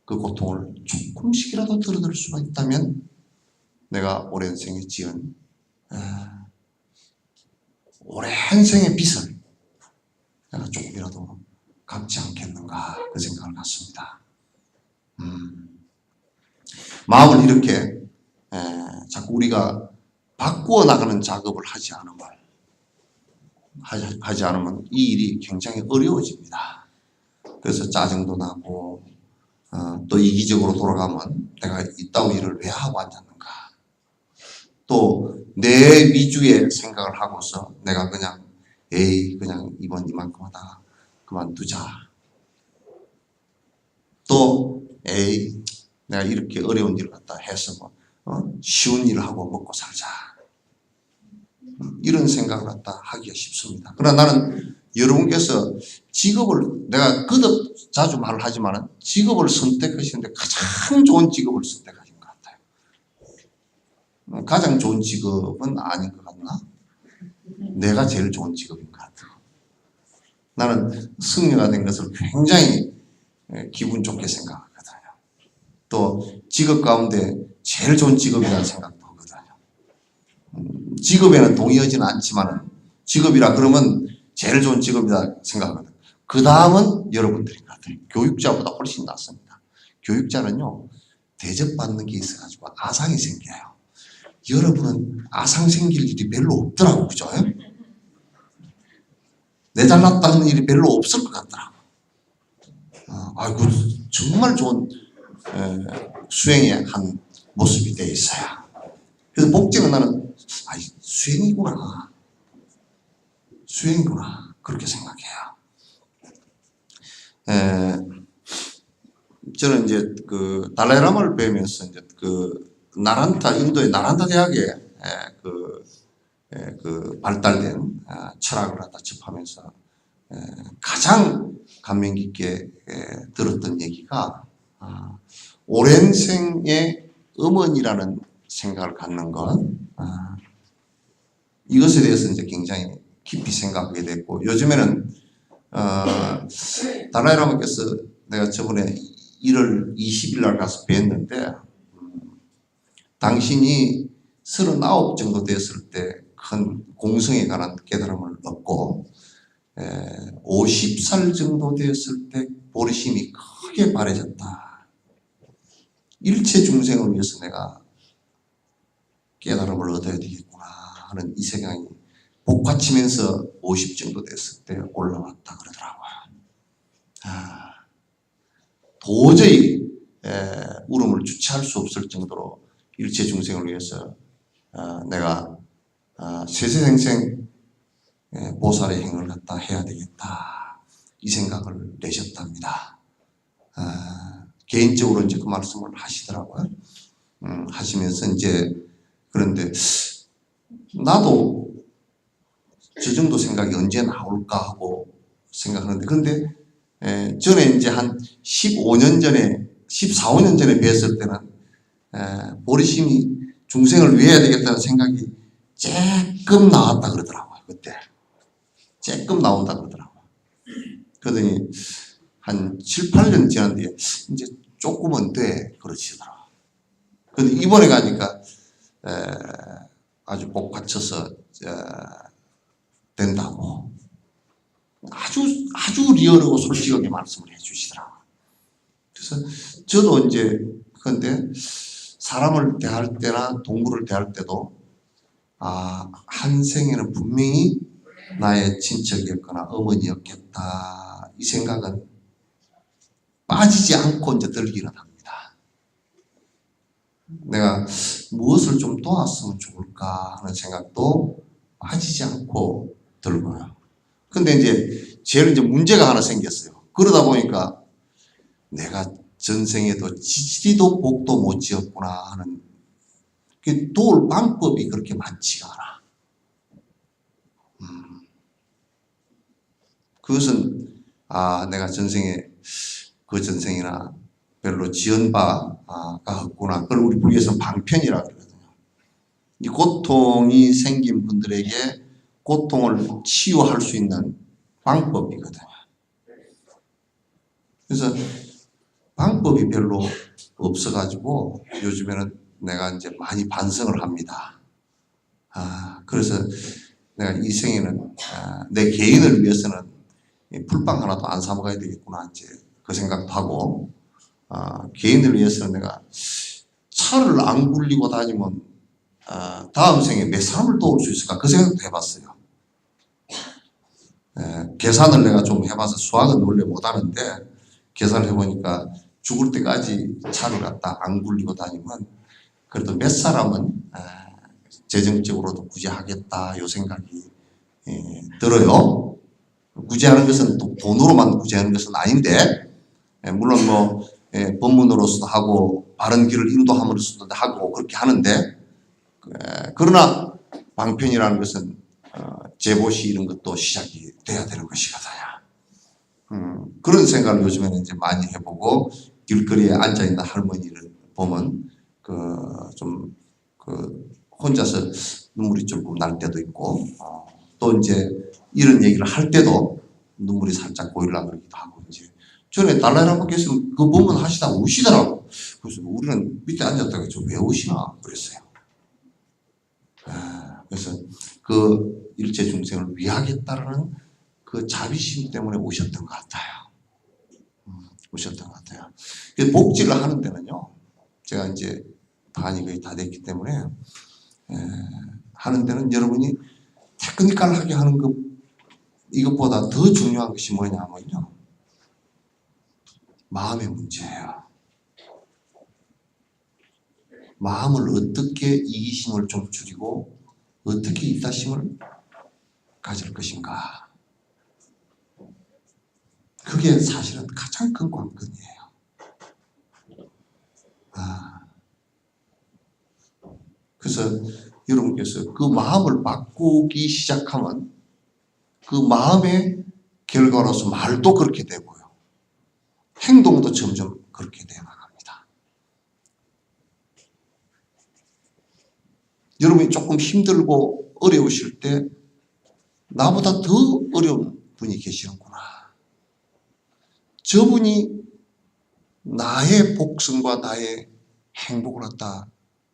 그 고통을 조금씩이라도 덜어드릴 수가 있다면 내가 오랜 생에 지은 오랜 생의 빚을 내가 조금이라도 갚지 않겠는가 그 생각을 갖습니다. 마음을 이렇게 자꾸 우리가 바꾸어 나가는 작업을 하지 않으면 이 일이 굉장히 어려워집니다. 그래서 짜증도 나고 또 이기적으로 돌아가면 내가 이따위 일을 왜 하고 앉았는가. 또 내 위주의 생각을 하고서 내가 그냥 그냥 이번 이만큼 하다가 그만두자. 또 내가 이렇게 어려운 일을 갖다 해서 쉬운 일을 하고 먹고 살자. 이런 생각을 갖다 하기가 쉽습니다. 그러나 나는 여러분께서 직업을 내가 거듭 자주 말을 하지만 직업을 선택하시는데 가장 좋은 직업을 선택하신 것 같아요. 가장 좋은 직업은 아닌 것 같나? 내가 제일 좋은 직업인 것 같아요. 나는 승려가 된 것을 굉장히 기분 좋게 생각하거든요. 또 직업 가운데 제일 좋은 직업이라는 생각도 하거든요. 직업에는 동의하지는 않지만 직업이라 그러면 제일 좋은 직업이다 생각하거든요. 그 다음은 여러분들인 것 같아요. 교육자보다 훨씬 낫습니다. 교육자는요 대접받는 게 있어가지고 아상이 생겨요. 여러분은 아상 생길 일이 별로 없더라고, 그죠? 내 잘났다는 일이 별로 없을 것 같더라고. 아이고 정말 좋은 수행의 한 모습이 되어 있어요. 그래서 복지는 나는 수행이구나 그렇게 생각해요. 저는 이제 그 달라이라마를 배우면서 이제 그 인도의 나란타 대학에 그 발달된 철학을 갖다 접하면서 가장 감명 깊게 들었던 얘기가 오랜 생의 어머니라는 생각을 갖는 것, 이것에 대해서 이제 굉장히 깊이 생각하게 됐고, 요즘에는 달라이라마께서 내가 저번에 1월 20일 날 가서 뵀는데 당신이 39 정도 됐을 때 큰 공성에 관한 깨달음을 얻고 50살 정도 됐을 때 보리심이 크게 바래졌다. 일체 중생을 위해서 내가 깨달음을 얻어야 되겠구나 하는 이 생각이 복받치면서 50 정도 됐을 때 올라왔다 그러더라고요. 도저히 울음을 주체할 수 없을 정도로 일체 중생을 위해서 내가 세세생생 보살의 행을 갖다 해야 되겠다 이 생각을 내셨답니다. 개인적으로 이제 그 말씀을 하시더라고요. 하시면서 이제 그런데 나도 저 정도 생각이 언제 나올까 하고 생각하는데 그런데 전에 이제 한 15년 전에 14, 15년 전에 뵀을 때는 보리심이 중생을 위해야 되겠다는 생각이 조금 나왔다 그러더라고요. 그때 조금 나온다 그러더라고요. 그러더니 한 7, 8년 지난 뒤에 이제 조금은 돼 그러시더라고요. 근데 이번에 가니까 아주 복 받쳐서 된다고 아주 리얼하고 솔직하게 말씀을 해주시더라고요. 그래서 저도 이제 그런데 사람을 대할 때나 동물을 대할 때도 한 생에는 분명히 나의 친척이었거나 어머니였겠다 이 생각은 빠지지 않고 이제 들기는 합니다. 내가 무엇을 좀 도왔으면 좋을까 하는 생각도 빠지지 않고 들고요. 근데 이제 제일 이제 문제가 하나 생겼어요. 그러다 보니까 내가 전생에도 지지리도 복도 못 지었구나 하는 도울 방법이 그렇게 많지가 않아. 그것은 내가 전생에 그 전생이나 별로 지은 바가 없구나. 그걸 우리 불교에서는 방편이라고 그러거든요. 이 고통이 생긴 분들에게 고통을 치유할 수 있는 방법이거든요. 그래서 방법이 별로 없어가지고 요즘에는 내가 이제 많이 반성을 합니다. 그래서 내가 이 생에는 내 개인을 위해서는 풀빵 하나도 안 사 먹어야 되겠구나 이제 그 생각도 하고 개인을 위해서는 내가 차를 안 굴리고 다니면 다음 생에 몇 사람을 도울 수 있을까 그 생각도 해봤어요. 계산을 내가 좀 해봐서 수학은 원래 못하는데 계산을 해보니까 죽을 때까지 차를 갖다 안 굴리고 다니면 그래도 몇 사람은 재정적으로도 구제하겠다 요 생각이 들어요. 구제하는 것은 또 돈으로만 구제하는 것은 아닌데 물론 뭐 법문으로서도 하고 바른 길을 인도함으로써도 하고 그렇게 하는데 그러나 방편이라는 것은 제보시 이런 것도 시작이 돼야 되는 것이거든요. 그런 생각을 요즘에는 이제 많이 해보고 길거리에 앉아 있는 할머니를 보면 혼자서 눈물이 조금 날 때도 있고 또 이제 이런 얘기를 할 때도 눈물이 살짝 보이려고 그러기도 하고 이제 전에 달라이라마께서 그 법문 하시다 우시더라고. 그래서 우리는 밑에 앉았다가 왜 우시나 그랬어요. 그래서 그 일체 중생을 위하겠다라는 그 자비심 때문에 오셨던 것 같아요. 오셨던 것 같아요. 복지를 하는 데는요, 제가 이제 반이 거의 다 됐기 때문에 하는 데는 여러분이 테크니컬하게 하는 것 이것보다 더 중요한 것이 뭐냐면요, 마음의 문제예요. 마음을 어떻게 이기심을 좀 줄이고 어떻게 이타심을 가질 것인가. 그게 사실은 가장 큰 관건이에요. 그래서 여러분께서 그 마음을 바꾸기 시작하면 그 마음의 결과로서 말도 그렇게 되고요. 행동도 점점 그렇게 되어 나갑니다. 여러분이 조금 힘들고 어려우실 때 나보다 더 어려운 분이 계시는구나. 저분이 나의 복성과 나의 행복을 갖다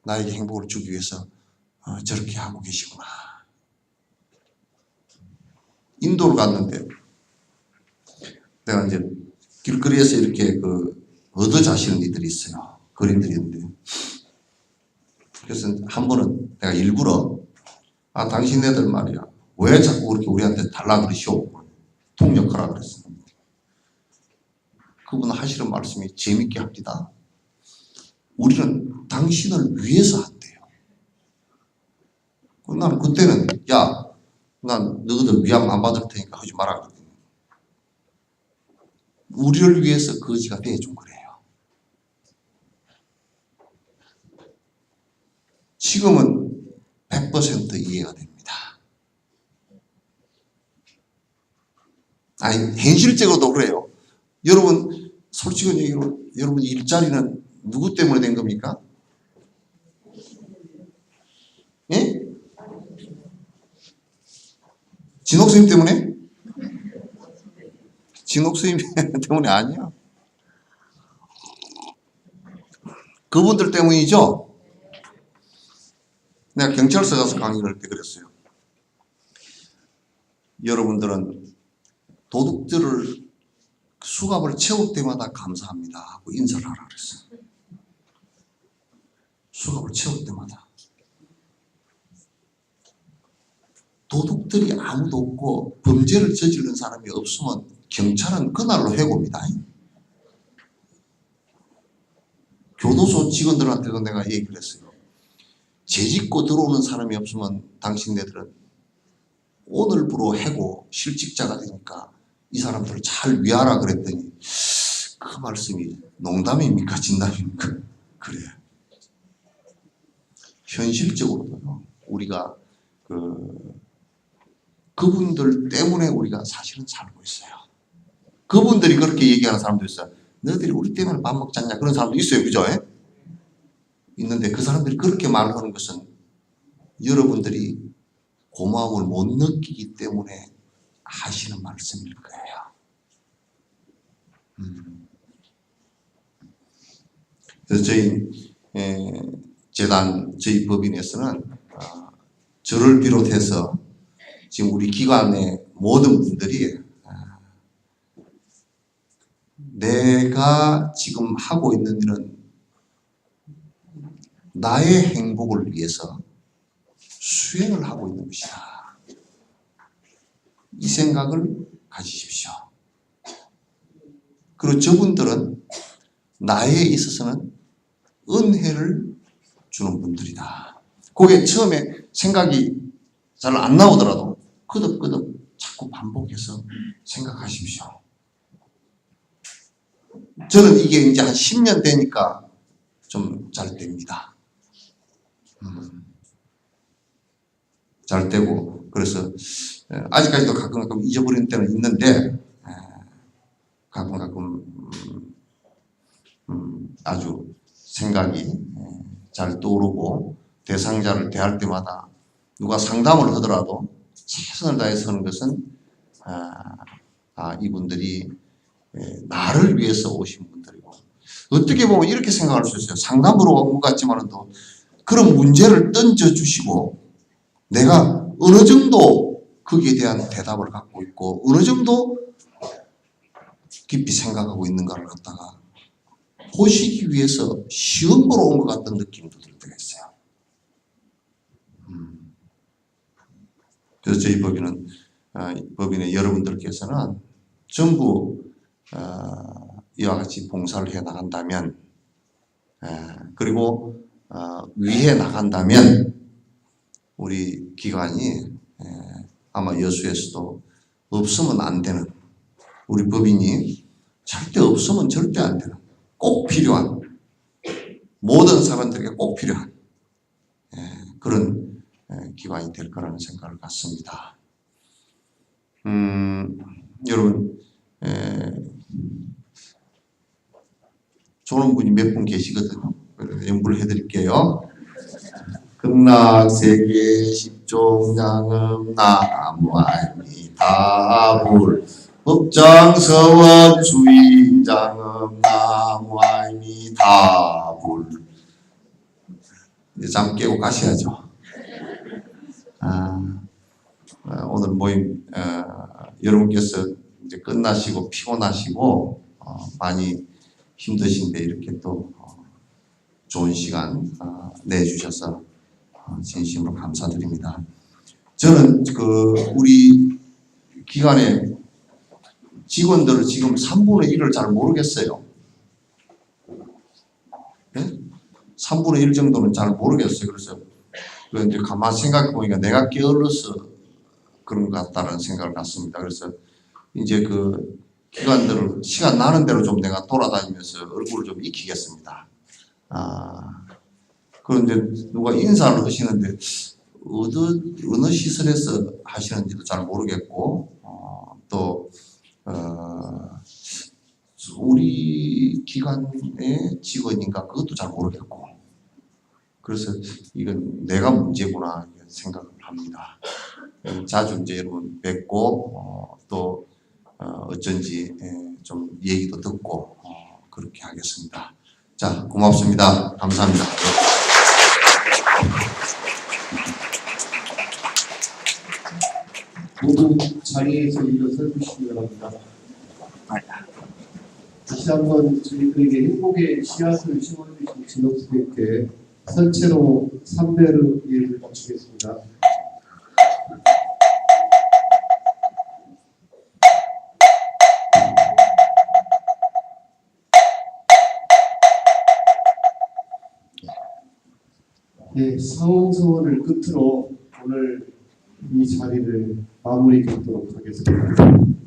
나에게 행복을 주기 위해서 저렇게 하고 계시구나. 인도를 갔는데 내가 이제 길거리에서 이렇게 얻어 자시는 이들이 있어요. 그림들이 있는데 그래서 한 번은 내가 일부러 당신네들 말이야 왜 자꾸 그렇게 우리한테 달라 그러시오 통역하라 그랬어. 그분 하시는 말씀이 재밌게 합니다. 우리는 당신을 위해서 한대요. 나는 그때는 난 너희들 위안 안 받을 테니까 하지 마라 그랬더니 우리를 위해서 거지가 대해준 거래요. 지금은 100% 이해가 됩니다. 아니, 현실적으로도 그래요. 여러분, 솔직한 얘기로, 여러분 일자리는 누구 때문에 된 겁니까? 예? 진옥 선생님 때문에? 진옥 선생님 때문에 아니야. 그분들 때문이죠. 내가 경찰서 가서 강의를 할 때 그랬어요. 여러분들은 도둑들을 수갑을 채울 때마다 감사합니다 하고 인사를 하라 그랬어요. 수갑을 채울 때마다. 도둑들이 아무도 없고 범죄를 저지른 사람이 없으면 경찰은 그날로 해고입니다. 교도소 직원들한테도 내가 얘기를 했어요. 죄짓고 들어오는 사람이 없으면 당신네들은 오늘부로 해고 실직자가 되니까 이 사람들을 잘 위하라 그랬더니 그 말씀이 농담입니까 진담입니까? 그래. 현실적으로도 우리가 그분들 때문에 우리가 사실은 살고 있어요. 그분들이 그렇게 얘기하는 사람도 있어요. 너희들이 우리 때문에 밥 먹잖냐 그런 사람도 있어요. 그죠? 있는데 그 사람들이 그렇게 말하는 것은 여러분들이 고마움을 못 느끼기 때문에 하시는 말씀일 거예요. 그래서 저희 재단, 저희 법인에서는 저를 비롯해서 지금 우리 기관의 모든 분들이 내가 지금 하고 있는 일은 나의 행복을 위해서 수행을 하고 있는 것이다. 이 생각을 가지십시오. 그리고 저분들은 나에 있어서는 은혜를 주는 분들이다. 그게 처음에 생각이 잘 안 나오더라도 끄덕끄덕 자꾸 반복해서 생각하십시오. 저는 이게 이제 한 10년 되니까 좀 잘 됩니다. 잘 되고, 그래서 아직까지도 가끔 잊어버리는 때는 있는데 가끔 아주 생각이 잘 떠오르고 대상자를 대할 때마다 누가 상담을 하더라도 최선을 다해서 하는 것은 이분들이 나를 위해서 오신 분들이고, 어떻게 보면 이렇게 생각할 수 있어요. 상담으로 온 것 같지만은 또 그런 문제를 던져주시고 내가 어느 정도 거기에 대한 대답을 갖고 있고 어느 정도 깊이 생각하고 있는가를 갖다가 보시기 위해서 시험 보러 온 것 같은 느낌도 들 때가 있어요. 그래서 저희 법인의 여러분들께서는 전부 이와 같이 봉사를 해 나간다면, 그리고 위해 나간다면 우리 기관이 아마 여수에서도 없으면 안 되는, 우리 법인이 절대 없으면 절대 안 되는, 꼭 필요한, 모든 사람들에게 꼭 필요한 그런 기관이 될 거라는 생각을 갖습니다. 여러분, 좋은 분이 몇 분 계시거든요. 연부를 해드릴게요. 극락세계 십종양음 나무아미타불 법장서원 주인장음 나무아미타불. 이제 잠 깨고 가셔야죠. 오늘 모임 여러분께서 이제 끝나시고 피곤하시고 많이 힘드신데 이렇게 또 좋은 시간 내주셔서 진심으로 감사드립니다. 저는 우리 기관의 직원들을 지금 3분의 1을 잘 모르겠어요. 네? 3분의 1 정도는 잘 모르겠어요. 그래서 이제 가만히 생각해 보니까 내가 게을러서 그런 것 같다는 생각을 갖습니다. 그래서 이제 그 기관들을 시간 나는 대로 좀 내가 돌아다니면서 얼굴을 좀 익히겠습니다. 그런데 누가 인사를 하시는데 어느 시설에서 하시는지도 잘 모르겠고 또 우리 기관의 직원인가 그것도 잘 모르겠고 그래서 이건 내가 문제구나 생각을 합니다. 자주 이제 여러분 뵙고 또 어쩐지 좀 얘기도 듣고 그렇게 하겠습니다. 자, 고맙습니다. 감사합니다. 모두 자리에서 일어서 주시기 바랍니다. 다시 한번 저희들에게 행복의 씨앗을 심어주신 진옥수님께 선체로 삼배를 예를 바치겠습니다. 네, 상원서원을 끝으로 오늘 이 자리를 마무리 짓도록 하겠습니다.